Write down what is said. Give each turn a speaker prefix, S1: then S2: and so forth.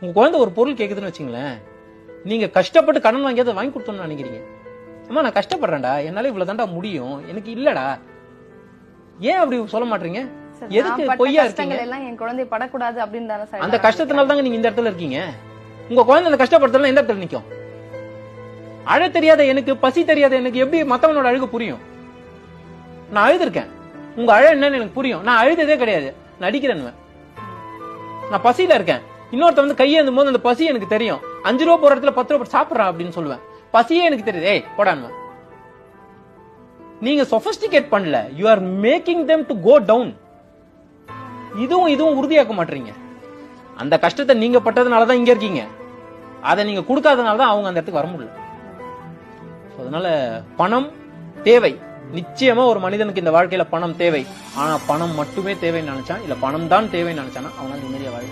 S1: உங்க குழந்தை ஒரு பொருள் கேக்குதுன்னு வச்சுங்களேன், நீங்க கஷ்டப்பட்டு கடன் வாங்கி அதை வாங்கி கொடுத்தோம்னு நினைக்கிறீங்க. அம்மா நான் கஷ்டப்படுறேன்டா, என்னால இவ்வளவு தாண்டா முடியும், எனக்கு இல்லடா, ஏன் அப்படி சொல்ல மாட்டீங்க? எதுக்கு பொய்யா இருக்கீங்க?
S2: என் குழந்தை படக்கூடாது அப்படின்னு
S1: அந்த கஷ்டத்தினால தாங்க நீங்க இந்த இடத்துல இருக்கீங்க. உங்க குழந்தை அந்த கஷ்டப்படுறதுல எந்த இடத்துல நிக்கும்? அழ தெரியாத எனக்கு, பசி தெரியாத எனக்கு எப்படி மத்தவனோட அழுகு புரியும்? நான் அழுதுருக்கேன், உங்க அழ என்னன்னு எனக்கு புரியும். நான் அழுததே கிடையாது, நடிக்கிறேன். நான் பசியில இருக்கேன், இன்னொருத்த வந்து கையேந்தும் போது அந்த பசி எனக்கு தெரியும். 5 ரூபா போற இடத்துல 10 ரூபா சாப்பிடுறான் அப்படின்னு சொல்லுவேன். பசியே எனக்கு தெரியுது, ஏய் போடான்னு. நீங்க சொபிஸ்டிகேட் பண்ணல, you are making them to go down. இதுவும் உறுதியாக்க மாட்டீங்க. அந்த கஷ்டத்தை நீங்க பட்டதுனாலதான் இங்க இருக்கீங்க, அதை நீங்க கொடுக்காதனாலதான் அவங்க அந்த இடத்துக்கு வர முடியல. அதனால பணம் தேவை, நிச்சயமா ஒரு மனிதனுக்கு இந்த வாழ்க்கையில பணம் தேவை. ஆனா பணம் மட்டுமே தேவைன்னு நினைச்சான், இல்ல பணம் தான் தேவைன்னு நினைச்சானா அவனால நிம்மதியா வாழ